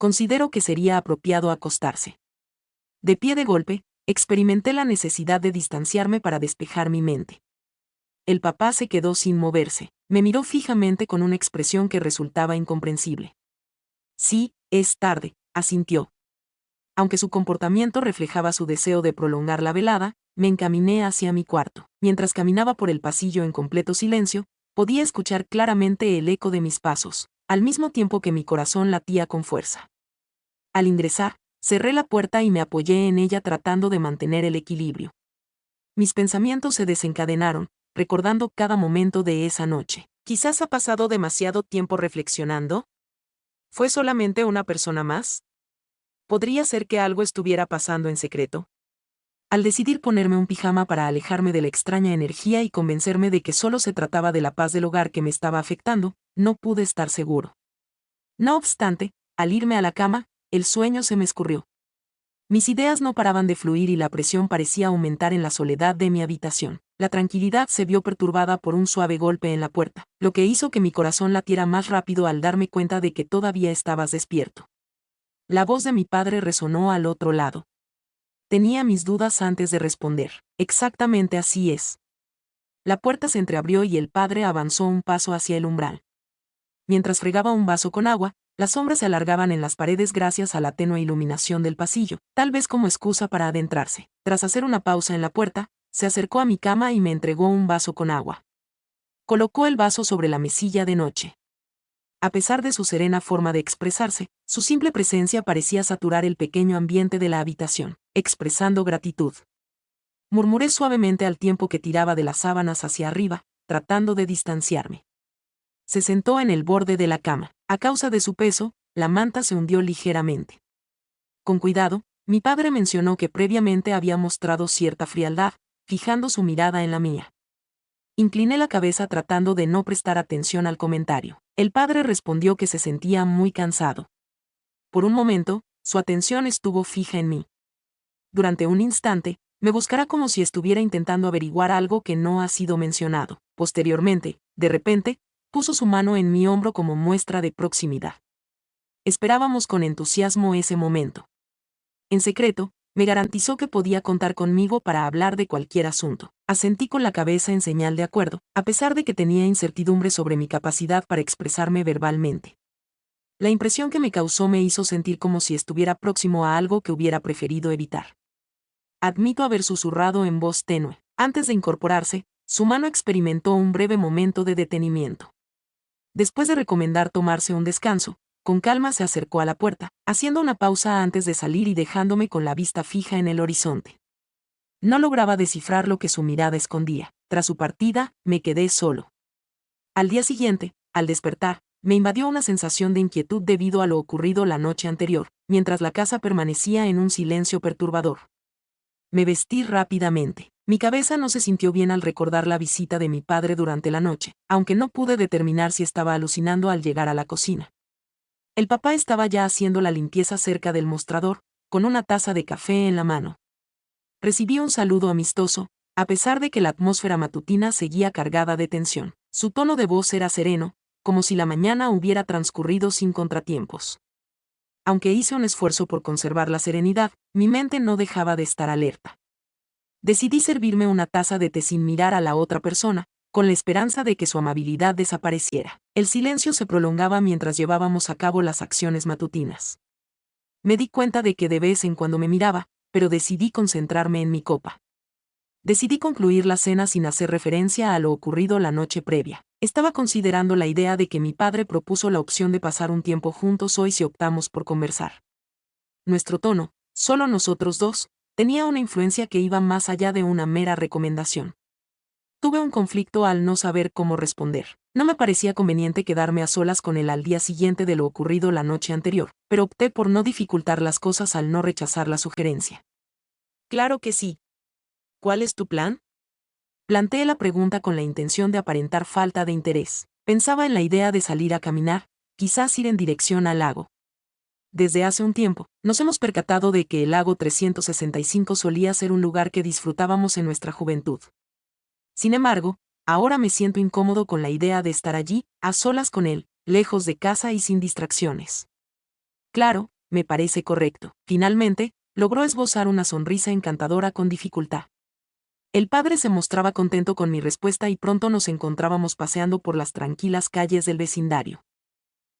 considero que sería apropiado acostarse. De pie de golpe, experimenté la necesidad de distanciarme para despejar mi mente. El papá se quedó sin moverse, me miró fijamente con una expresión que resultaba incomprensible. Sí, es tarde, asintió. Aunque su comportamiento reflejaba su deseo de prolongar la velada, me encaminé hacia mi cuarto. Mientras caminaba por el pasillo en completo silencio, podía escuchar claramente el eco de mis pasos, al mismo tiempo que mi corazón latía con fuerza. Al ingresar, cerré la puerta y me apoyé en ella tratando de mantener el equilibrio. Mis pensamientos se desencadenaron, recordando cada momento de esa noche. Quizás ha pasado demasiado tiempo reflexionando. ¿Fue solamente una persona más? ¿Podría ser que algo estuviera pasando en secreto? Al decidir ponerme un pijama para alejarme de la extraña energía y convencerme de que solo se trataba de la paz del hogar que me estaba afectando, no pude estar seguro. No obstante, al irme a la cama, el sueño se me escurrió. Mis ideas no paraban de fluir y la presión parecía aumentar en la soledad de mi habitación. La tranquilidad se vio perturbada por un suave golpe en la puerta, lo que hizo que mi corazón latiera más rápido al darme cuenta de que todavía estabas despierto. La voz de mi padre resonó al otro lado. Tenía mis dudas antes de responder. Exactamente así es. La puerta se entreabrió y el padre avanzó un paso hacia el umbral. Mientras fregaba un vaso con agua, las sombras se alargaban en las paredes gracias a la tenue iluminación del pasillo, tal vez como excusa para adentrarse. Tras hacer una pausa en la puerta, se acercó a mi cama y me entregó un vaso con agua. Colocó el vaso sobre la mesilla de noche. A pesar de su serena forma de expresarse, su simple presencia parecía saturar el pequeño ambiente de la habitación, expresando gratitud. Murmuré suavemente al tiempo que tiraba de las sábanas hacia arriba, tratando de distanciarme. Se sentó en el borde de la cama. A causa de su peso, la manta se hundió ligeramente. Con cuidado, mi padre mencionó que previamente había mostrado cierta frialdad, fijando su mirada en la mía. Incliné la cabeza tratando de no prestar atención al comentario. El padre respondió que se sentía muy cansado. Por un momento, su atención estuvo fija en mí. Durante un instante, me buscará como si estuviera intentando averiguar algo que no ha sido mencionado. Posteriormente, de repente, puso su mano en mi hombro como muestra de proximidad. Esperábamos con entusiasmo ese momento. En secreto, me garantizó que podía contar conmigo para hablar de cualquier asunto. Asentí con la cabeza en señal de acuerdo, a pesar de que tenía incertidumbre sobre mi capacidad para expresarme verbalmente. La impresión que me causó me hizo sentir como si estuviera próximo a algo que hubiera preferido evitar. Admito haber susurrado en voz tenue. Antes de incorporarse, su mano experimentó un breve momento de detenimiento. Después de recomendar tomarse un descanso, con calma se acercó a la puerta, haciendo una pausa antes de salir y dejándome con la vista fija en el horizonte. No lograba descifrar lo que su mirada escondía. Tras su partida, me quedé solo. Al día siguiente, al despertar, me invadió una sensación de inquietud debido a lo ocurrido la noche anterior, mientras la casa permanecía en un silencio perturbador. Me vestí rápidamente. Mi cabeza no se sintió bien al recordar la visita de mi padre durante la noche, aunque no pude determinar si estaba alucinando al llegar a la cocina. El papá estaba ya haciendo la limpieza cerca del mostrador, con una taza de café en la mano. Recibí un saludo amistoso, a pesar de que la atmósfera matutina seguía cargada de tensión. Su tono de voz era sereno, como si la mañana hubiera transcurrido sin contratiempos. Aunque hice un esfuerzo por conservar la serenidad, mi mente no dejaba de estar alerta. Decidí servirme una taza de té sin mirar a la otra persona, con la esperanza de que su amabilidad desapareciera. El silencio se prolongaba mientras llevábamos a cabo las acciones matutinas. Me di cuenta de que de vez en cuando me miraba, pero decidí concentrarme en mi copa. Decidí concluir la cena sin hacer referencia a lo ocurrido la noche previa. Estaba considerando la idea de que mi padre propuso la opción de pasar un tiempo juntos hoy si optamos por conversar. Nuestro tono, solo nosotros dos, tenía una influencia que iba más allá de una mera recomendación. Tuve un conflicto al no saber cómo responder. No me parecía conveniente quedarme a solas con él al día siguiente de lo ocurrido la noche anterior, pero opté por no dificultar las cosas al no rechazar la sugerencia. Claro que sí. ¿Cuál es tu plan? Planteé la pregunta con la intención de aparentar falta de interés. Pensaba en la idea de salir a caminar, quizás ir en dirección al lago. Desde hace un tiempo, nos hemos percatado de que el lago 365 solía ser un lugar que disfrutábamos en nuestra juventud. Sin embargo, ahora me siento incómodo con la idea de estar allí, a solas con él, lejos de casa y sin distracciones. Claro, me parece correcto. Finalmente, logró esbozar una sonrisa encantadora con dificultad. El padre se mostraba contento con mi respuesta y pronto nos encontrábamos paseando por las tranquilas calles del vecindario.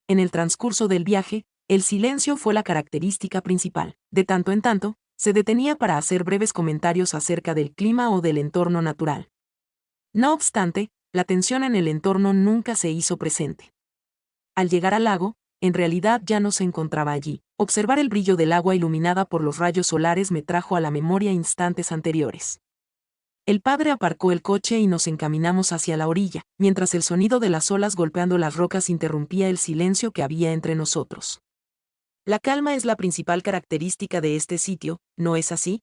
En el transcurso del viaje, el silencio fue la característica principal. De tanto en tanto, se detenía para hacer breves comentarios acerca del clima o del entorno natural. No obstante, la tensión en el entorno nunca se hizo presente. Al llegar al lago, en realidad ya no se encontraba allí. Observar el brillo del agua iluminada por los rayos solares me trajo a la memoria instantes anteriores. El padre aparcó el coche y nos encaminamos hacia la orilla, mientras el sonido de las olas golpeando las rocas interrumpía el silencio que había entre nosotros. La calma es la principal característica de este sitio, ¿no es así?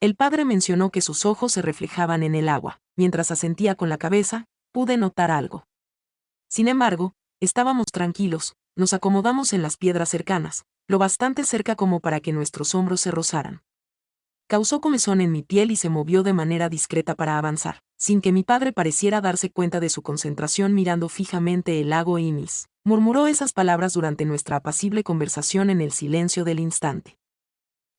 El padre mencionó que sus ojos se reflejaban en el agua. Mientras asentía con la cabeza, pude notar algo. Sin embargo, estábamos tranquilos, nos acomodamos en las piedras cercanas, lo bastante cerca como para que nuestros hombros se rozaran. Causó comezón en mi piel y se movió de manera discreta para avanzar, sin que mi padre pareciera darse cuenta de su concentración mirando fijamente el lago Inis. Murmuró esas palabras durante nuestra apacible conversación en el silencio del instante.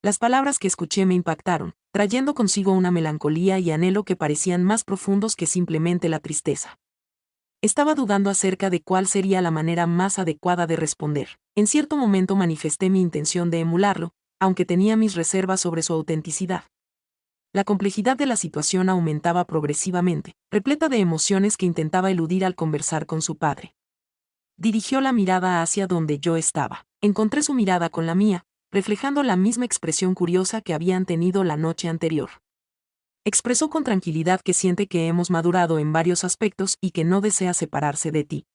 Las palabras que escuché me impactaron, trayendo consigo una melancolía y anhelo que parecían más profundos que simplemente la tristeza. Estaba dudando acerca de cuál sería la manera más adecuada de responder. En cierto momento manifesté mi intención de emularlo, aunque tenía mis reservas sobre su autenticidad. La complejidad de la situación aumentaba progresivamente, repleta de emociones que intentaba eludir al conversar con su padre. Dirigió la mirada hacia donde yo estaba. Encontré su mirada con la mía, reflejando la misma expresión curiosa que habían tenido la noche anterior. Expresó con tranquilidad que siente que hemos madurado en varios aspectos y que no desea separarse de ti.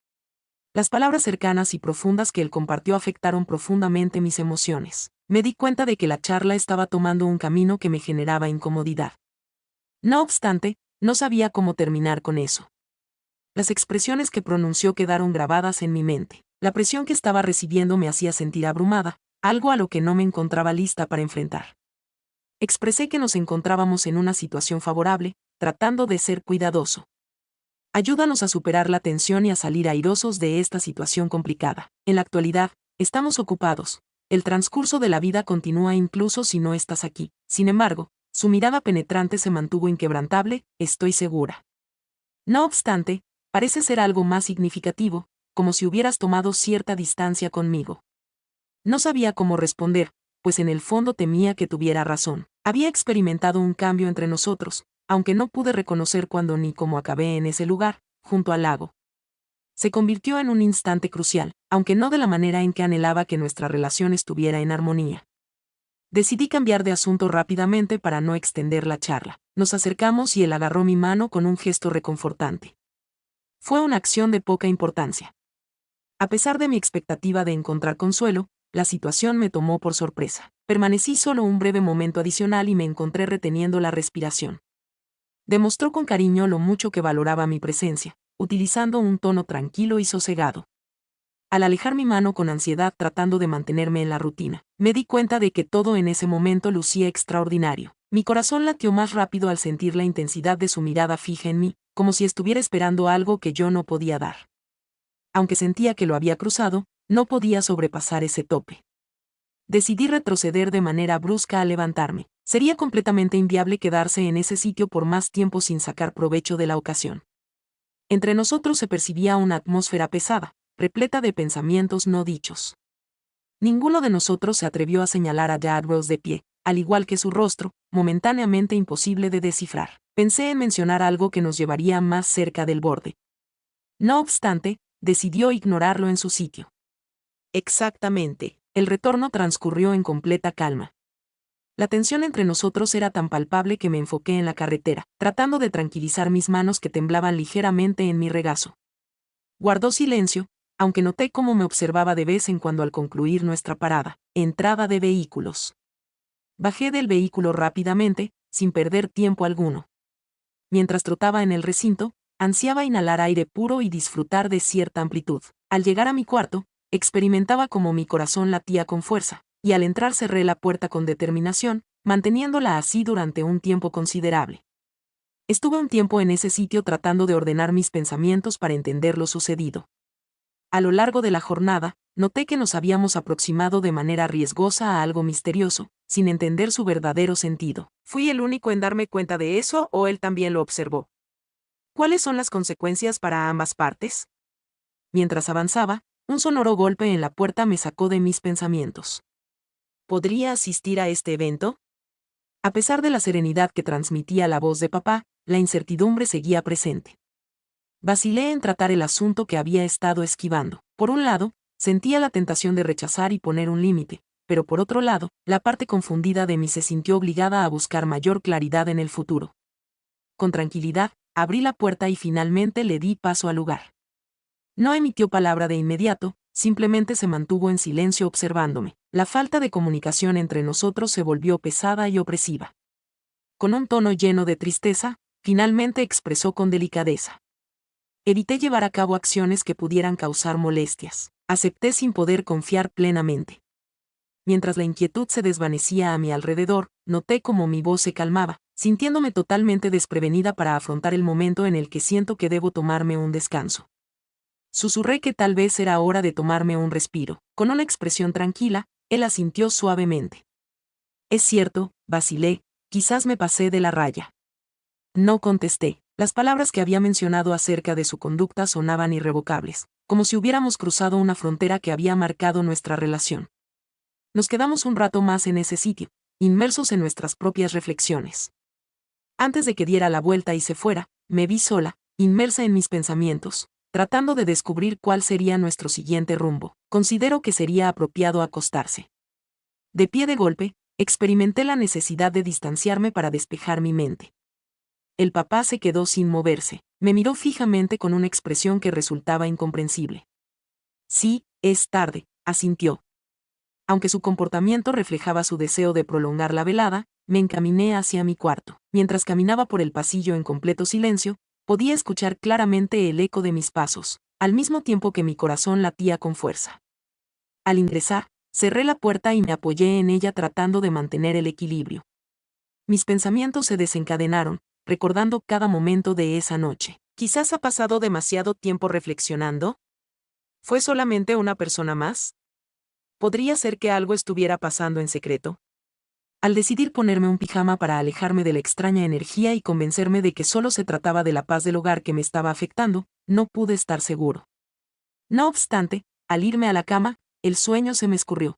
Las palabras cercanas y profundas que él compartió afectaron profundamente mis emociones. Me di cuenta de que la charla estaba tomando un camino que me generaba incomodidad. No obstante, no sabía cómo terminar con eso. Las expresiones que pronunció quedaron grabadas en mi mente. La presión que estaba recibiendo me hacía sentir abrumada, algo a lo que no me encontraba lista para enfrentar. Expresé que nos encontrábamos en una situación favorable, tratando de ser cuidadoso. Ayúdanos a superar la tensión y a salir airosos de esta situación complicada. En la actualidad, estamos ocupados. El transcurso de la vida continúa incluso si no estás aquí. Sin embargo, su mirada penetrante se mantuvo inquebrantable, estoy segura. No obstante, parece ser algo más significativo, como si hubieras tomado cierta distancia conmigo. No sabía cómo responder, pues en el fondo temía que tuviera razón. Había experimentado un cambio entre nosotros, aunque no pude reconocer cuándo ni cómo acabé en ese lugar, junto al lago. Se convirtió en un instante crucial, aunque no de la manera en que anhelaba que nuestra relación estuviera en armonía. Decidí cambiar de asunto rápidamente para no extender la charla. Nos acercamos y él agarró mi mano con un gesto reconfortante. Fue una acción de poca importancia. A pesar de mi expectativa de encontrar consuelo, la situación me tomó por sorpresa. Permanecí solo un breve momento adicional y me encontré reteniendo la respiración. Demostró con cariño lo mucho que valoraba mi presencia, utilizando un tono tranquilo y sosegado. Al alejar mi mano con ansiedad tratando de mantenerme en la rutina, me di cuenta de que todo en ese momento lucía extraordinario. Mi corazón latió más rápido al sentir la intensidad de su mirada fija en mí, como si estuviera esperando algo que yo no podía dar. Aunque sentía que lo había cruzado, no podía sobrepasar ese tope. Decidí retroceder de manera brusca al levantarme. Sería completamente inviable quedarse en ese sitio por más tiempo sin sacar provecho de la ocasión. Entre nosotros se percibía una atmósfera pesada, repleta de pensamientos no dichos. Ninguno de nosotros se atrevió a señalar a Jadwells de pie, al igual que su rostro, momentáneamente imposible de descifrar. Pensé en mencionar algo que nos llevaría más cerca del borde. No obstante, decidió ignorarlo en su sitio. Exactamente. El retorno transcurrió en completa calma. La tensión entre nosotros era tan palpable que me enfoqué en la carretera, tratando de tranquilizar mis manos que temblaban ligeramente en mi regazo. Guardó silencio, aunque noté cómo me observaba de vez en cuando al concluir nuestra parada, entrada de vehículos. Bajé del vehículo rápidamente, sin perder tiempo alguno. Mientras trotaba en el recinto, ansiaba inhalar aire puro y disfrutar de cierta amplitud. Al llegar a mi cuarto, experimentaba como mi corazón latía con fuerza, y al entrar cerré la puerta con determinación, manteniéndola así durante un tiempo considerable. Estuve un tiempo en ese sitio tratando de ordenar mis pensamientos para entender lo sucedido. A lo largo de la jornada, noté que nos habíamos aproximado de manera riesgosa a algo misterioso, sin entender su verdadero sentido. ¿Fui el único en darme cuenta de eso o él también lo observó? ¿Cuáles son las consecuencias para ambas partes? Mientras avanzaba, un sonoro golpe en la puerta me sacó de mis pensamientos. ¿Podría asistir a este evento? A pesar de la serenidad que transmitía la voz de papá, la incertidumbre seguía presente. Vacilé en tratar el asunto que había estado esquivando. Por un lado, sentía la tentación de rechazar y poner un límite, pero por otro lado, la parte confundida de mí se sintió obligada a buscar mayor claridad en el futuro. Con tranquilidad, abrí la puerta y finalmente le di paso al lugar. No emitió palabra de inmediato, simplemente se mantuvo en silencio observándome. La falta de comunicación entre nosotros se volvió pesada y opresiva. Con un tono lleno de tristeza, finalmente expresó con delicadeza. Evité llevar a cabo acciones que pudieran causar molestias. Acepté sin poder confiar plenamente. Mientras la inquietud se desvanecía a mi alrededor, noté cómo mi voz se calmaba, sintiéndome totalmente desprevenida para afrontar el momento en el que siento que debo tomarme un descanso. Susurré que tal vez era hora de tomarme un respiro. Con una expresión tranquila, él asintió suavemente. Es cierto, vacilé, quizás me pasé de la raya. No contesté. Las palabras que había mencionado acerca de su conducta sonaban irrevocables, como si hubiéramos cruzado una frontera que había marcado nuestra relación. Nos quedamos un rato más en ese sitio, inmersos en nuestras propias reflexiones. Antes de que diera la vuelta y se fuera, me vi sola, inmersa en mis pensamientos, tratando de descubrir cuál sería nuestro siguiente rumbo. Considero que sería apropiado acostarse. De pie de golpe, experimenté la necesidad de distanciarme para despejar mi mente. El papá se quedó sin moverse, me miró fijamente con una expresión que resultaba incomprensible. Sí, es tarde, asintió. Aunque su comportamiento reflejaba su deseo de prolongar la velada, me encaminé hacia mi cuarto. Mientras caminaba por el pasillo en completo silencio, podía escuchar claramente el eco de mis pasos, al mismo tiempo que mi corazón latía con fuerza. Al ingresar, cerré la puerta y me apoyé en ella tratando de mantener el equilibrio. Mis pensamientos se desencadenaron, recordando cada momento de esa noche. Quizás ha pasado demasiado tiempo reflexionando. ¿Fue solamente una persona más? ¿Podría ser que algo estuviera pasando en secreto? Al decidir ponerme un pijama para alejarme de la extraña energía y convencerme de que solo se trataba de la paz del hogar que me estaba afectando, no pude estar seguro. No obstante, al irme a la cama, el sueño se me escurrió.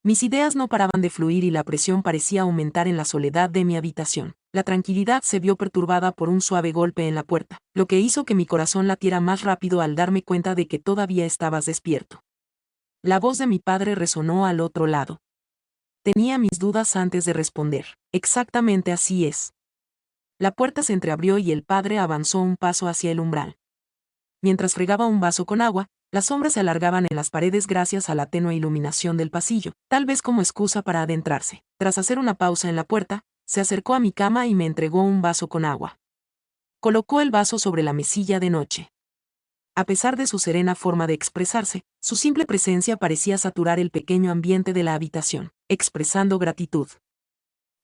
Mis ideas no paraban de fluir y la presión parecía aumentar en la soledad de mi habitación. La tranquilidad se vio perturbada por un suave golpe en la puerta, lo que hizo que mi corazón latiera más rápido al darme cuenta de que todavía estabas despierto. La voz de mi padre resonó al otro lado. Tenía mis dudas antes de responder. Exactamente así es. La puerta se entreabrió y el padre avanzó un paso hacia el umbral. Mientras fregaba un vaso con agua, las sombras se alargaban en las paredes gracias a la tenue iluminación del pasillo, tal vez como excusa para adentrarse. Tras hacer una pausa en la puerta, se acercó a mi cama y me entregó un vaso con agua. Colocó el vaso sobre la mesilla de noche. A pesar de su serena forma de expresarse, su simple presencia parecía saturar el pequeño ambiente de la habitación, expresando gratitud.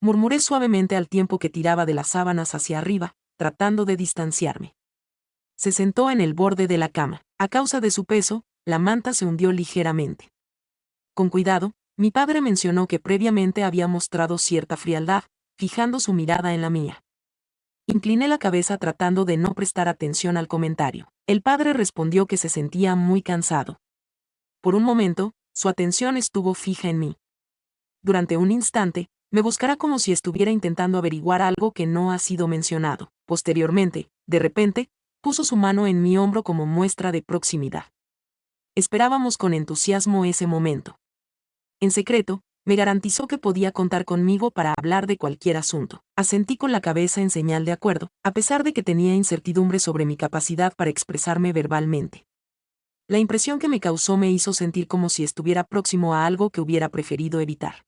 Murmuré suavemente al tiempo que tiraba de las sábanas hacia arriba, tratando de distanciarme. Se sentó en el borde de la cama. A causa de su peso, la manta se hundió ligeramente. Con cuidado, mi padre mencionó que previamente había mostrado cierta frialdad, fijando su mirada en la mía. Incliné la cabeza tratando de no prestar atención al comentario. El padre respondió que se sentía muy cansado. Por un momento, su atención estuvo fija en mí. Durante un instante, me buscará como si estuviera intentando averiguar algo que no ha sido mencionado. Posteriormente, de repente, puso su mano en mi hombro como muestra de proximidad. Esperábamos con entusiasmo ese momento. En secreto, me garantizó que podía contar conmigo para hablar de cualquier asunto. Asentí con la cabeza en señal de acuerdo, a pesar de que tenía incertidumbre sobre mi capacidad para expresarme verbalmente. La impresión que me causó me hizo sentir como si estuviera próximo a algo que hubiera preferido evitar.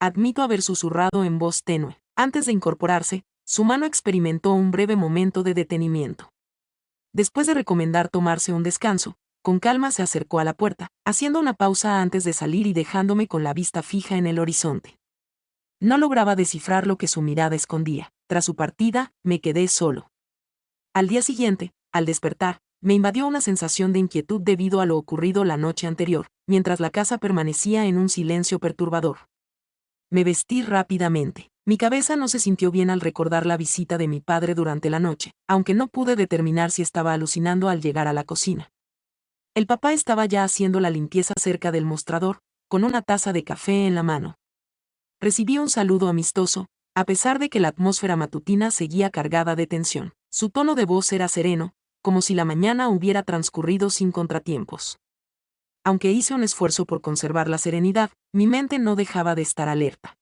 Admito haber susurrado en voz tenue. Antes de incorporarse, su mano experimentó un breve momento de detenimiento. Después de recomendar tomarse un descanso, con calma se acercó a la puerta, haciendo una pausa antes de salir y dejándome con la vista fija en el horizonte. No lograba descifrar lo que su mirada escondía. Tras su partida, me quedé solo. Al día siguiente, al despertar, me invadió una sensación de inquietud debido a lo ocurrido la noche anterior, mientras la casa permanecía en un silencio perturbador. Me vestí rápidamente. Mi cabeza no se sintió bien al recordar la visita de mi padre durante la noche, aunque no pude determinar si estaba alucinando al llegar a la cocina. El papá estaba ya haciendo la limpieza cerca del mostrador, con una taza de café en la mano. Recibí un saludo amistoso, a pesar de que la atmósfera matutina seguía cargada de tensión. Su tono de voz era sereno, como si la mañana hubiera transcurrido sin contratiempos. Aunque hice un esfuerzo por conservar la serenidad, mi mente no dejaba de estar alerta.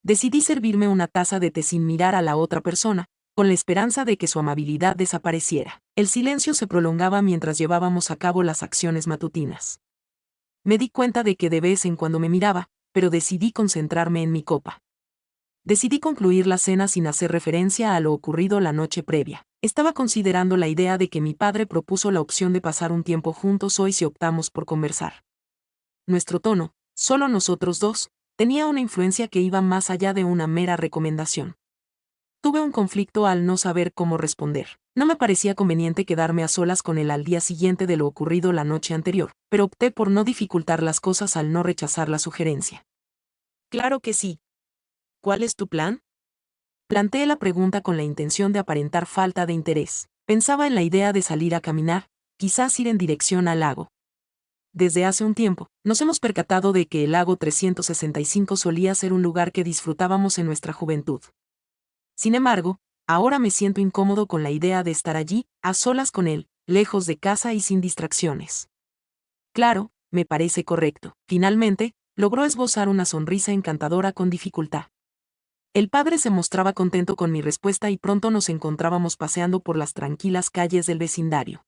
Decidí servirme una taza de té sin mirar a la otra persona, con la esperanza de que su amabilidad desapareciera. El silencio se prolongaba mientras llevábamos a cabo las acciones matutinas. Me di cuenta de que de vez en cuando me miraba, pero decidí concentrarme en mi copa. Decidí concluir la cena sin hacer referencia a lo ocurrido la noche previa. Estaba considerando la idea de que mi padre propuso la opción de pasar un tiempo juntos hoy si optamos por conversar. Nuestro tono, solo nosotros dos, tenía una influencia que iba más allá de una mera recomendación. Tuve un conflicto al no saber cómo responder. No me parecía conveniente quedarme a solas con él al día siguiente de lo ocurrido la noche anterior, pero opté por no dificultar las cosas al no rechazar la sugerencia. Claro que sí. ¿Cuál es tu plan? Planteé la pregunta con la intención de aparentar falta de interés. Pensaba en la idea de salir a caminar, quizás ir en dirección al lago. Desde hace un tiempo, nos hemos percatado de que el lago 365 solía ser un lugar que disfrutábamos en nuestra juventud. Sin embargo, ahora me siento incómodo con la idea de estar allí, a solas con él, lejos de casa y sin distracciones. Claro, me parece correcto. Finalmente, logró esbozar una sonrisa encantadora con dificultad. El padre se mostraba contento con mi respuesta y pronto nos encontrábamos paseando por las tranquilas calles del vecindario.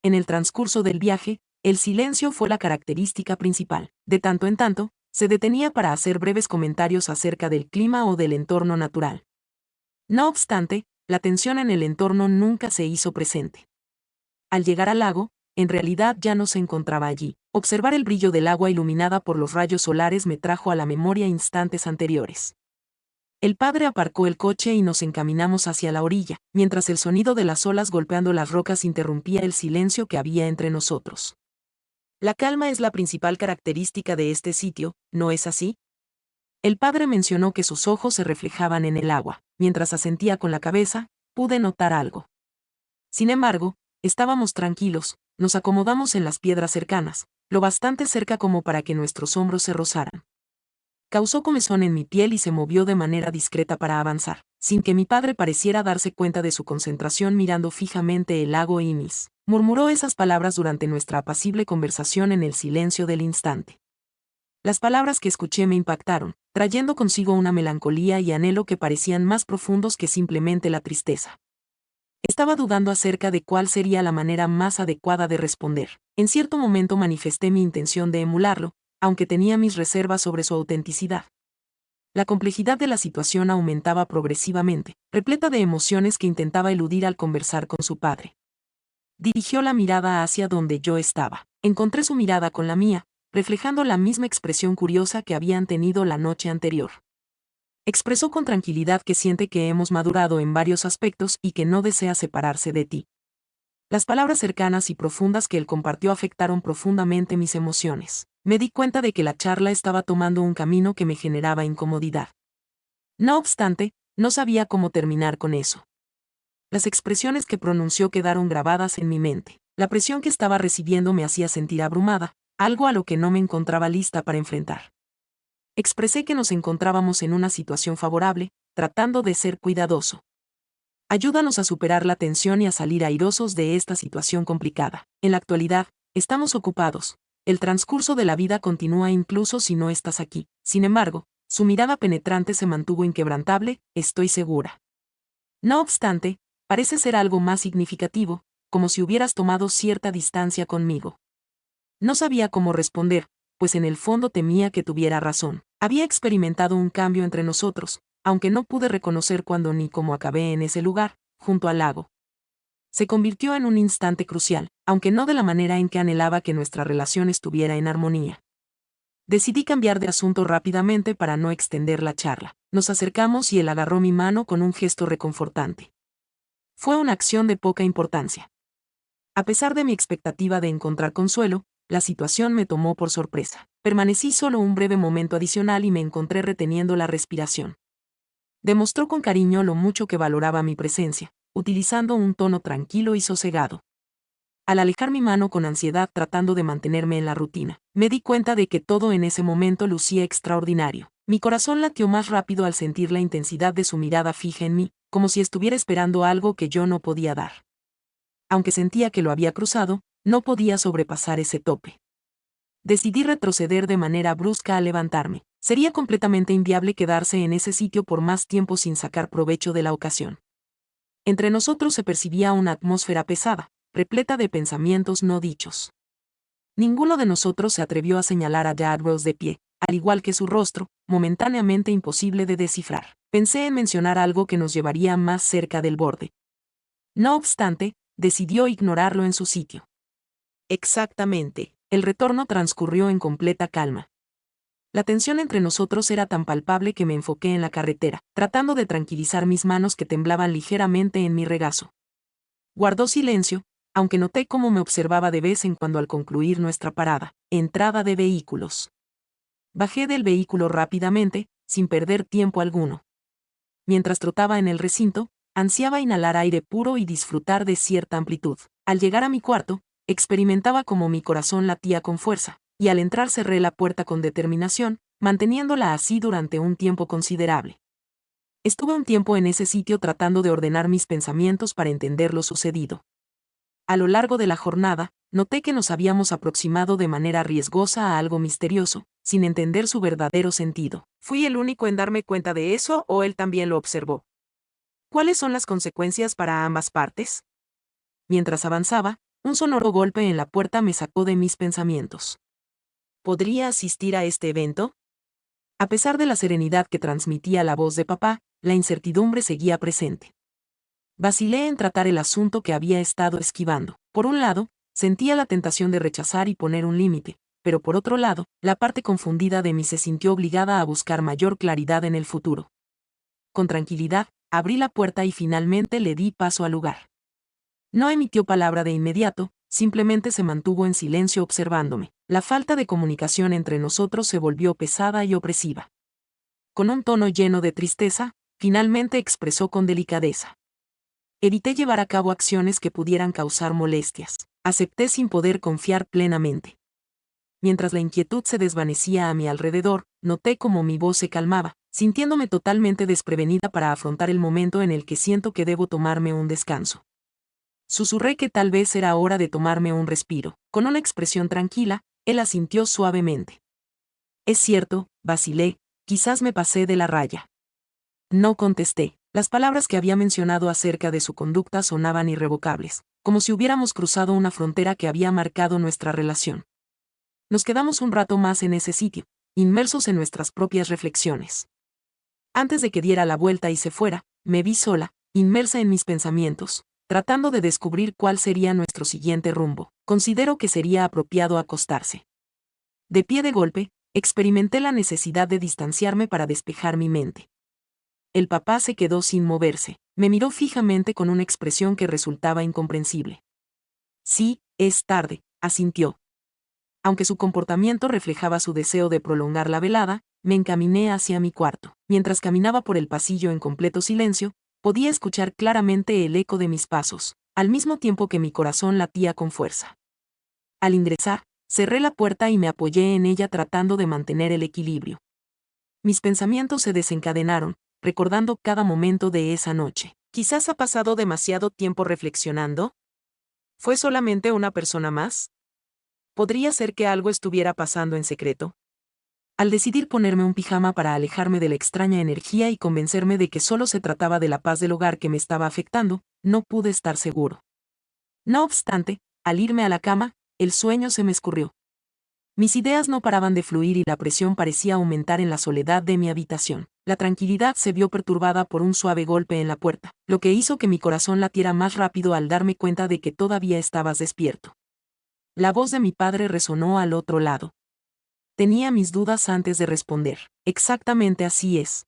En el transcurso del viaje, el silencio fue la característica principal. De tanto en tanto, se detenía para hacer breves comentarios acerca del clima o del entorno natural. No obstante, la tensión en el entorno nunca se hizo presente. Al llegar al lago, en realidad ya no se encontraba allí. Observar el brillo del agua iluminada por los rayos solares me trajo a la memoria instantes anteriores. El padre aparcó el coche y nos encaminamos hacia la orilla, mientras el sonido de las olas golpeando las rocas interrumpía el silencio que había entre nosotros. La calma es la principal característica de este sitio, ¿no es así? El padre mencionó que sus ojos se reflejaban en el agua. Mientras asentía con la cabeza, pude notar algo. Sin embargo, estábamos tranquilos, nos acomodamos en las piedras cercanas, lo bastante cerca como para que nuestros hombros se rozaran. Causó comezón en mi piel y se movió de manera discreta para avanzar, sin que mi padre pareciera darse cuenta de su concentración mirando fijamente el lago Inis. Murmuró esas palabras durante nuestra apacible conversación en el silencio del instante. Las palabras que escuché me impactaron, trayendo consigo una melancolía y anhelo que parecían más profundos que simplemente la tristeza. Estaba dudando acerca de cuál sería la manera más adecuada de responder. En cierto momento manifesté mi intención de emularlo, aunque tenía mis reservas sobre su autenticidad. La complejidad de la situación aumentaba progresivamente, repleta de emociones que intentaba eludir al conversar con su padre. Dirigió la mirada hacia donde yo estaba. Encontré su mirada con la mía, reflejando la misma expresión curiosa que habían tenido la noche anterior. Expresó con tranquilidad que siente que hemos madurado en varios aspectos y que no desea separarse de ti. Las palabras cercanas y profundas que él compartió afectaron profundamente mis emociones. Me di cuenta de que la charla estaba tomando un camino que me generaba incomodidad. No obstante, no sabía cómo terminar con eso. Las expresiones que pronunció quedaron grabadas en mi mente. La presión que estaba recibiendo me hacía sentir abrumada, algo a lo que no me encontraba lista para enfrentar. Expresé que nos encontrábamos en una situación favorable, tratando de ser cuidadoso. Ayúdanos a superar la tensión y a salir airosos de esta situación complicada. En la actualidad, estamos ocupados. El transcurso de la vida continúa incluso si no estás aquí. Sin embargo, su mirada penetrante se mantuvo inquebrantable, estoy segura. No obstante, parece ser algo más significativo, como si hubieras tomado cierta distancia conmigo. No sabía cómo responder, pues en el fondo temía que tuviera razón. Había experimentado un cambio entre nosotros, aunque no pude reconocer cuándo ni cómo acabé en ese lugar, junto al lago. Se convirtió en un instante crucial, aunque no de la manera en que anhelaba que nuestra relación estuviera en armonía. Decidí cambiar de asunto rápidamente para no extender la charla. Nos acercamos y él agarró mi mano con un gesto reconfortante. Fue una acción de poca importancia. A pesar de mi expectativa de encontrar consuelo, la situación me tomó por sorpresa. Permanecí solo un breve momento adicional y me encontré reteniendo la respiración. Demostró con cariño lo mucho que valoraba mi presencia, utilizando un tono tranquilo y sosegado. Al alejar mi mano con ansiedad tratando de mantenerme en la rutina, me di cuenta de que todo en ese momento lucía extraordinario. Mi corazón latió más rápido al sentir la intensidad de su mirada fija en mí, como si estuviera esperando algo que yo no podía dar. Aunque sentía que lo había cruzado, no podía sobrepasar ese tope. Decidí retroceder de manera brusca al levantarme. Sería completamente inviable quedarse en ese sitio por más tiempo sin sacar provecho de la ocasión. Entre nosotros se percibía una atmósfera pesada, repleta de pensamientos no dichos. Ninguno de nosotros se atrevió a señalar a Jadwells de pie, al igual que su rostro, momentáneamente imposible de descifrar. Pensé en mencionar algo que nos llevaría más cerca del borde. No obstante, decidió ignorarlo en su sitio. Exactamente. El retorno transcurrió en completa calma. La tensión entre nosotros era tan palpable que me enfoqué en la carretera, tratando de tranquilizar mis manos que temblaban ligeramente en mi regazo. Guardó silencio, aunque noté cómo me observaba de vez en cuando al concluir nuestra parada, entrada de vehículos. Bajé del vehículo rápidamente, sin perder tiempo alguno. Mientras trotaba en el recinto, ansiaba inhalar aire puro y disfrutar de cierta amplitud. Al llegar a mi cuarto, experimentaba como mi corazón latía con fuerza, y al entrar cerré la puerta con determinación, manteniéndola así durante un tiempo considerable. Estuve un tiempo en ese sitio tratando de ordenar mis pensamientos para entender lo sucedido. A lo largo de la jornada, noté que nos habíamos aproximado de manera riesgosa a algo misterioso, sin entender su verdadero sentido. ¿Fui el único en darme cuenta de eso o él también lo observó? ¿Cuáles son las consecuencias para ambas partes? Mientras avanzaba, un sonoro golpe en la puerta me sacó de mis pensamientos. ¿Podría asistir a este evento? A pesar de la serenidad que transmitía la voz de papá, la incertidumbre seguía presente. Vacilé en tratar el asunto que había estado esquivando. Por un lado, sentía la tentación de rechazar y poner un límite, pero por otro lado, la parte confundida de mí se sintió obligada a buscar mayor claridad en el futuro. Con tranquilidad, abrí la puerta y finalmente le di paso al lugar. No emitió palabra de inmediato, simplemente se mantuvo en silencio observándome. La falta de comunicación entre nosotros se volvió pesada y opresiva. Con un tono lleno de tristeza, finalmente expresó con delicadeza. Evité llevar a cabo acciones que pudieran causar molestias. Acepté sin poder confiar plenamente. Mientras la inquietud se desvanecía a mi alrededor, noté cómo mi voz se calmaba, sintiéndome totalmente desprevenida para afrontar el momento en el que siento que debo tomarme un descanso. Susurré que tal vez era hora de tomarme un respiro. Con una expresión tranquila, él asintió suavemente. Es cierto, vacilé, quizás me pasé de la raya. No contesté. Las palabras que había mencionado acerca de su conducta sonaban irrevocables, como si hubiéramos cruzado una frontera que había marcado nuestra relación. Nos quedamos un rato más en ese sitio, inmersos en nuestras propias reflexiones. Antes de que diera la vuelta y se fuera, me vi sola, inmersa en mis pensamientos, tratando de descubrir cuál sería nuestro siguiente rumbo. Considero que sería apropiado acostarse. De pie de golpe, experimenté la necesidad de distanciarme para despejar mi mente. El papá se quedó sin moverse, me miró fijamente con una expresión que resultaba incomprensible. Sí, es tarde, asintió. Aunque su comportamiento reflejaba su deseo de prolongar la velada, me encaminé hacia mi cuarto. Mientras caminaba por el pasillo en completo silencio, podía escuchar claramente el eco de mis pasos, al mismo tiempo que mi corazón latía con fuerza. Al ingresar, cerré la puerta y me apoyé en ella tratando de mantener el equilibrio. Mis pensamientos se desencadenaron, recordando cada momento de esa noche. Quizás ha pasado demasiado tiempo reflexionando. ¿Fue solamente una persona más? ¿Podría ser que algo estuviera pasando en secreto? Al decidir ponerme un pijama para alejarme de la extraña energía y convencerme de que solo se trataba de la paz del hogar que me estaba afectando, no pude estar seguro. No obstante, al irme a la cama, el sueño se me escurrió. Mis ideas no paraban de fluir y la presión parecía aumentar en la soledad de mi habitación. La tranquilidad se vio perturbada por un suave golpe en la puerta, lo que hizo que mi corazón latiera más rápido al darme cuenta de que todavía estabas despierto. La voz de mi padre resonó al otro lado. Tenía mis dudas antes de responder. Exactamente así es.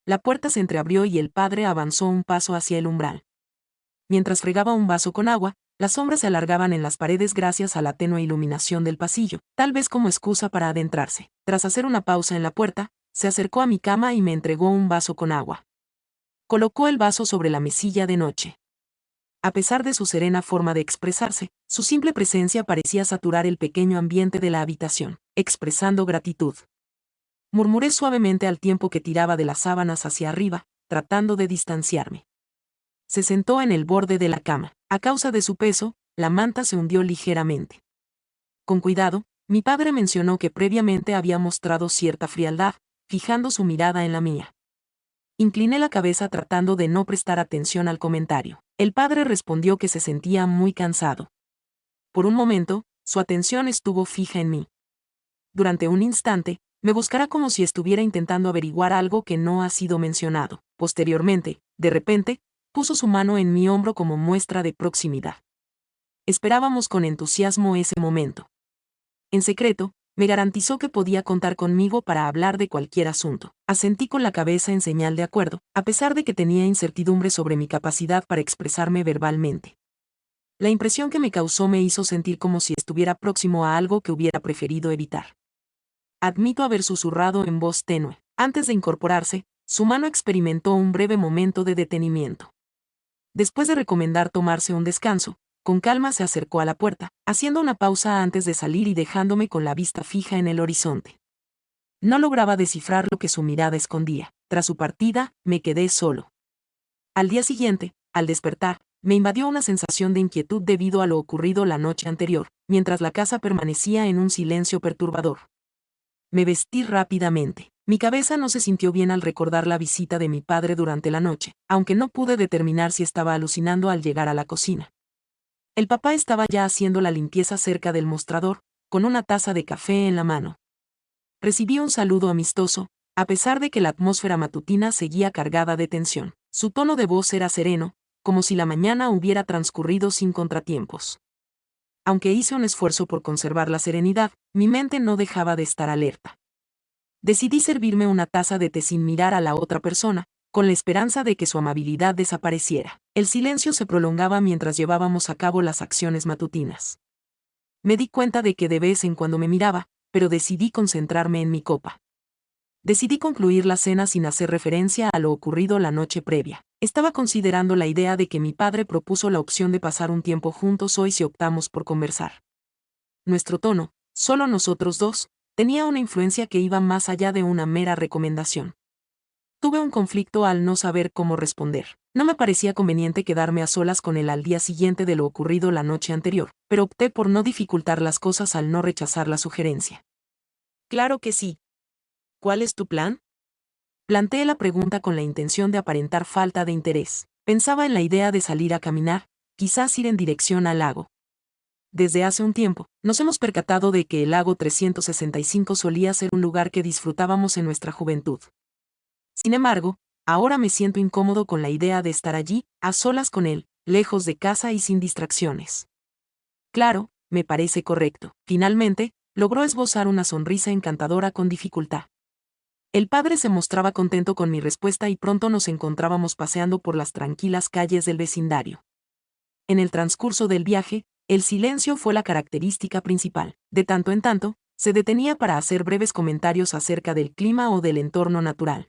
La puerta se entreabrió y el padre avanzó un paso hacia el umbral. Mientras fregaba un vaso con agua, Las sombras se alargaban en las paredes gracias a la tenue iluminación del pasillo, tal vez como excusa para adentrarse. Tras hacer una pausa en la puerta, se acercó a mi cama y me entregó un vaso con agua. Colocó el vaso sobre la mesilla de noche. A pesar de su serena forma de expresarse, su simple presencia parecía saturar el pequeño ambiente de la habitación, expresando gratitud. Murmuré suavemente al tiempo que tiraba de las sábanas hacia arriba, tratando de distanciarme. Se sentó en el borde de la cama. A causa de su peso, la manta se hundió ligeramente. Con cuidado, mi padre mencionó que previamente había mostrado cierta frialdad, fijando su mirada en la mía. Incliné la cabeza tratando de no prestar atención al comentario. El padre respondió que se sentía muy cansado. Por un momento, su atención estuvo fija en mí. Durante un instante, me buscará como si estuviera intentando averiguar algo que no ha sido mencionado. Posteriormente, de repente, puso su mano en mi hombro como muestra de proximidad. Esperábamos con entusiasmo ese momento. En secreto, me garantizó que podía contar conmigo para hablar de cualquier asunto. Asentí con la cabeza en señal de acuerdo, a pesar de que tenía incertidumbre sobre mi capacidad para expresarme verbalmente. La impresión que me causó me hizo sentir como si estuviera próximo a algo que hubiera preferido evitar. Admito haber susurrado en voz tenue. Antes de incorporarse, su mano experimentó un breve momento de detenimiento. Después de recomendar tomarse un descanso, con calma se acercó a la puerta, haciendo una pausa antes de salir y dejándome con la vista fija en el horizonte. No lograba descifrar lo que su mirada escondía. Tras su partida, me quedé solo. Al día siguiente, al despertar, me invadió una sensación de inquietud debido a lo ocurrido la noche anterior, mientras la casa permanecía en un silencio perturbador. Me vestí rápidamente. Mi cabeza no se sintió bien al recordar la visita de mi padre durante la noche, aunque no pude determinar si estaba alucinando al llegar a la cocina. El papá estaba ya haciendo la limpieza cerca del mostrador, con una taza de café en la mano. Recibí un saludo amistoso, a pesar de que la atmósfera matutina seguía cargada de tensión. Su tono de voz era sereno, como si la mañana hubiera transcurrido sin contratiempos. Aunque hice un esfuerzo por conservar la serenidad, mi mente no dejaba de estar alerta. Decidí servirme una taza de té sin mirar a la otra persona, con la esperanza de que su amabilidad desapareciera. El silencio se prolongaba mientras llevábamos a cabo las acciones matutinas. Me di cuenta de que de vez en cuando me miraba, pero decidí concentrarme en mi copa. Decidí concluir la cena sin hacer referencia a lo ocurrido la noche previa. Estaba considerando la idea de que mi padre propuso la opción de pasar un tiempo juntos hoy si optamos por conversar. Nuestro tono, solo nosotros dos, tenía una influencia que iba más allá de una mera recomendación. Tuve un conflicto al no saber cómo responder. No me parecía conveniente quedarme a solas con él al día siguiente de lo ocurrido la noche anterior, pero opté por no dificultar las cosas al no rechazar la sugerencia. Claro que sí. ¿Cuál es tu plan? Planteé la pregunta con la intención de aparentar falta de interés. Pensaba en la idea de salir a caminar, quizás ir en dirección al lago. Desde hace un tiempo, nos hemos percatado de que el lago 365 solía ser un lugar que disfrutábamos en nuestra juventud. Sin embargo, ahora me siento incómodo con la idea de estar allí, a solas con él, lejos de casa y sin distracciones. Claro, me parece correcto. Finalmente, logró esbozar una sonrisa encantadora con dificultad. El padre se mostraba contento con mi respuesta y pronto nos encontrábamos paseando por las tranquilas calles del vecindario. En el transcurso del viaje, el silencio fue la característica principal. De tanto en tanto, se detenía para hacer breves comentarios acerca del clima o del entorno natural.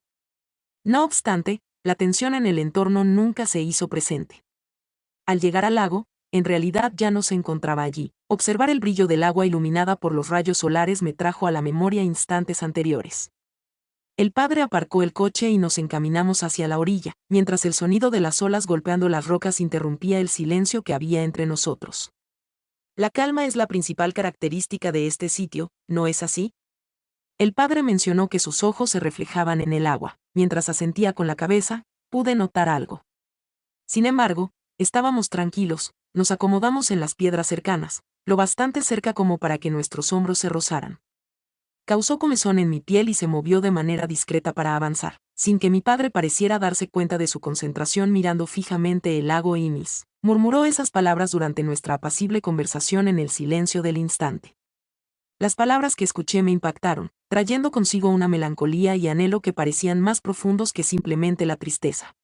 No obstante, la tensión en el entorno nunca se hizo presente. Al llegar al lago, en realidad ya no se encontraba allí. Observar el brillo del agua iluminada por los rayos solares me trajo a la memoria instantes anteriores. El padre aparcó el coche y nos encaminamos hacia la orilla, mientras el sonido de las olas golpeando las rocas interrumpía el silencio que había entre nosotros. La calma es la principal característica de este sitio, ¿no es así? El padre mencionó que sus ojos se reflejaban en el agua. Mientras asentía con la cabeza, pude notar algo. Sin embargo, estábamos tranquilos, nos acomodamos en las piedras cercanas, lo bastante cerca como para que nuestros hombros se rozaran. Causó comezón en mi piel y se movió de manera discreta para avanzar, sin que mi padre pareciera darse cuenta de su concentración mirando fijamente el lago Inis. Murmuró esas palabras durante nuestra apacible conversación en el silencio del instante. Las palabras que escuché me impactaron, trayendo consigo una melancolía y anhelo que parecían más profundos que simplemente la tristeza.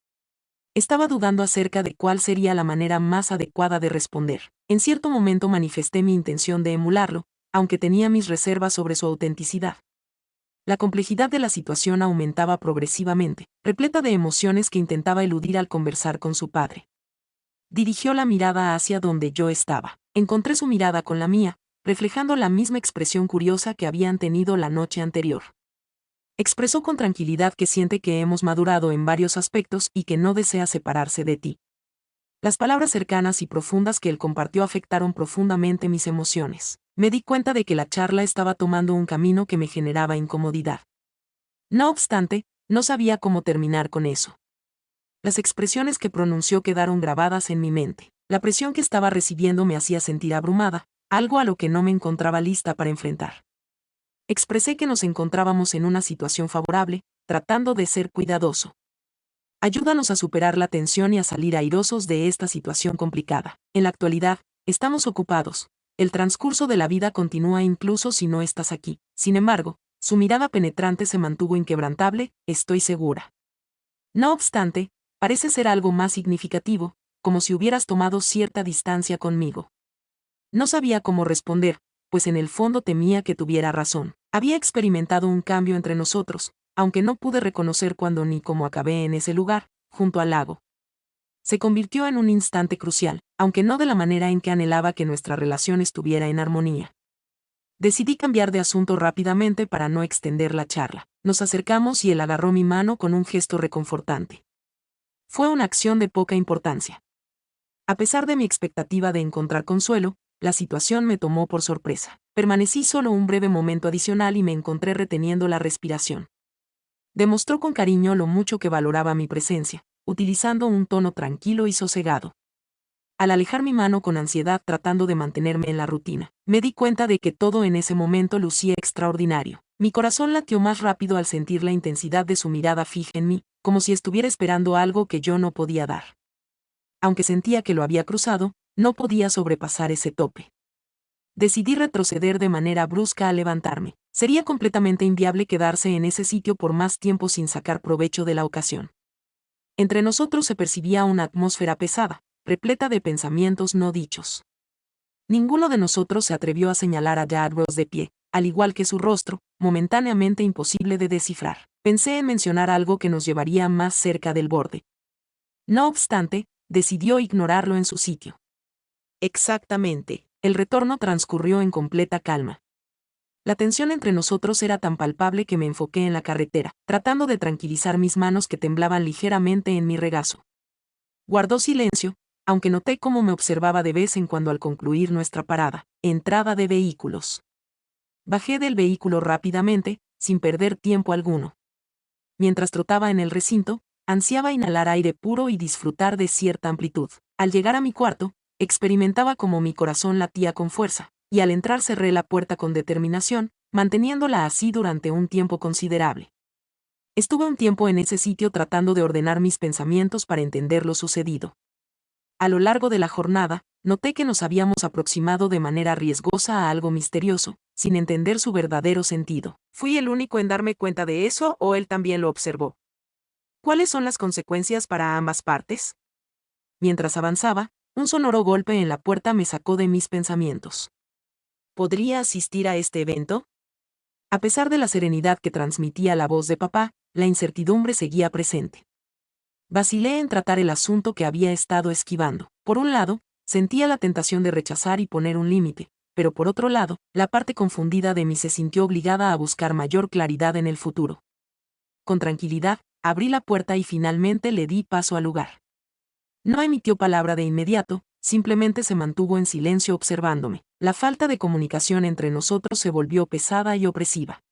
Estaba dudando acerca de cuál sería la manera más adecuada de responder. En cierto momento manifesté mi intención de emularlo, aunque tenía mis reservas sobre su autenticidad. La complejidad de la situación aumentaba progresivamente, repleta de emociones que intentaba eludir al conversar con su padre. Dirigió la mirada hacia donde yo estaba. Encontré su mirada con la mía, reflejando la misma expresión curiosa que habían tenido la noche anterior. Expresó con tranquilidad que siente que hemos madurado en varios aspectos y que no desea separarse de ti. Las palabras cercanas y profundas que él compartió afectaron profundamente mis emociones. Me di cuenta de que la charla estaba tomando un camino que me generaba incomodidad. No obstante, no sabía cómo terminar con eso. Las expresiones que pronunció quedaron grabadas en mi mente. La presión que estaba recibiendo me hacía sentir abrumada, algo a lo que no me encontraba lista para enfrentar. Expresé que nos encontrábamos en una situación favorable, tratando de ser cuidadoso. Ayúdanos a superar la tensión y a salir airosos de esta situación complicada. En la actualidad, estamos ocupados. El transcurso de la vida continúa incluso si no estás aquí. Sin embargo, su mirada penetrante se mantuvo inquebrantable, estoy segura. No obstante, parece ser algo más significativo, como si hubieras tomado cierta distancia conmigo. No sabía cómo responder, pues en el fondo temía que tuviera razón. Había experimentado un cambio entre nosotros, aunque no pude reconocer cuándo ni cómo acabé en ese lugar, junto al lago. Se convirtió en un instante crucial, aunque no de la manera en que anhelaba que nuestra relación estuviera en armonía. Decidí cambiar de asunto rápidamente para no extender la charla. Nos acercamos y él agarró mi mano con un gesto reconfortante. Fue una acción de poca importancia. A pesar de mi expectativa de encontrar consuelo, la situación me tomó por sorpresa. Permanecí solo un breve momento adicional y me encontré reteniendo la respiración. Demostró con cariño lo mucho que valoraba mi presencia, utilizando un tono tranquilo y sosegado. Al alejar mi mano con ansiedad tratando de mantenerme en la rutina, me di cuenta de que todo en ese momento lucía extraordinario. Mi corazón latió más rápido al sentir la intensidad de su mirada fija en mí, como si estuviera esperando algo que yo no podía dar. Aunque sentía que lo había cruzado, no podía sobrepasar ese tope. Decidí retroceder de manera brusca al levantarme. Sería completamente inviable quedarse en ese sitio por más tiempo sin sacar provecho de la ocasión. Entre nosotros se percibía una atmósfera pesada, repleta de pensamientos no dichos. Ninguno de nosotros se atrevió a señalar a Jadros de pie, al igual que su rostro, momentáneamente imposible de descifrar. Pensé en mencionar algo que nos llevaría más cerca del borde. No obstante, decidió ignorarlo en su sitio. Exactamente. El retorno transcurrió en completa calma. La tensión entre nosotros era tan palpable que me enfoqué en la carretera, tratando de tranquilizar mis manos que temblaban ligeramente en mi regazo. Guardó silencio, aunque noté cómo me observaba de vez en cuando al concluir nuestra parada, entrada de vehículos. Bajé del vehículo rápidamente, sin perder tiempo alguno. Mientras trotaba en el recinto, ansiaba inhalar aire puro y disfrutar de cierta amplitud. Al llegar a mi cuarto, experimentaba como mi corazón latía con fuerza, y al entrar cerré la puerta con determinación, manteniéndola así durante un tiempo considerable. Estuve un tiempo en ese sitio tratando de ordenar mis pensamientos para entender lo sucedido. A lo largo de la jornada, noté que nos habíamos aproximado de manera riesgosa a algo misterioso, sin entender su verdadero sentido. ¿Fui el único en darme cuenta de eso o él también lo observó? ¿Cuáles son las consecuencias para ambas partes? Mientras avanzaba, un sonoro golpe en la puerta me sacó de mis pensamientos. ¿Podría asistir a este evento? A pesar de la serenidad que transmitía la voz de papá, la incertidumbre seguía presente. Vacilé en tratar el asunto que había estado esquivando. Por un lado, sentía la tentación de rechazar y poner un límite, pero por otro lado, la parte confundida de mí se sintió obligada a buscar mayor claridad en el futuro. Con tranquilidad, abrí la puerta y finalmente le di paso al lugar. No emitió palabra de inmediato, simplemente se mantuvo en silencio observándome. La falta de comunicación entre nosotros se volvió pesada y opresiva.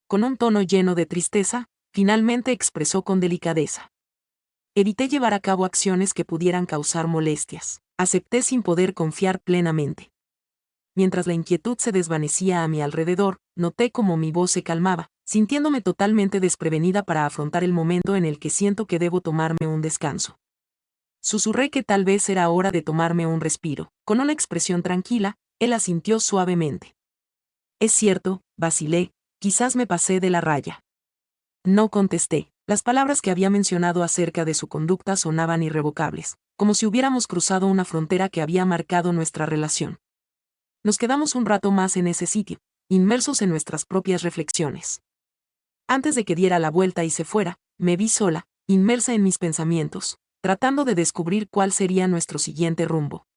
Con un tono lleno de tristeza, finalmente expresó con delicadeza. Evité llevar a cabo acciones que pudieran causar molestias. Acepté sin poder confiar plenamente. Mientras la inquietud se desvanecía a mi alrededor, noté cómo mi voz se calmaba, sintiéndome totalmente desprevenida para afrontar el momento en el que siento que debo tomarme un descanso. Susurré que tal vez era hora de tomarme un respiro. Con una expresión tranquila, él asintió suavemente. Es cierto, vacilé, quizás me pasé de la raya. No contesté. Las palabras que había mencionado acerca de su conducta sonaban irrevocables, como si hubiéramos cruzado una frontera que había marcado nuestra relación. Nos quedamos un rato más en ese sitio, inmersos en nuestras propias reflexiones. Antes de que diera la vuelta y se fuera, me vi sola, inmersa en mis pensamientos, tratando de descubrir cuál sería nuestro siguiente rumbo.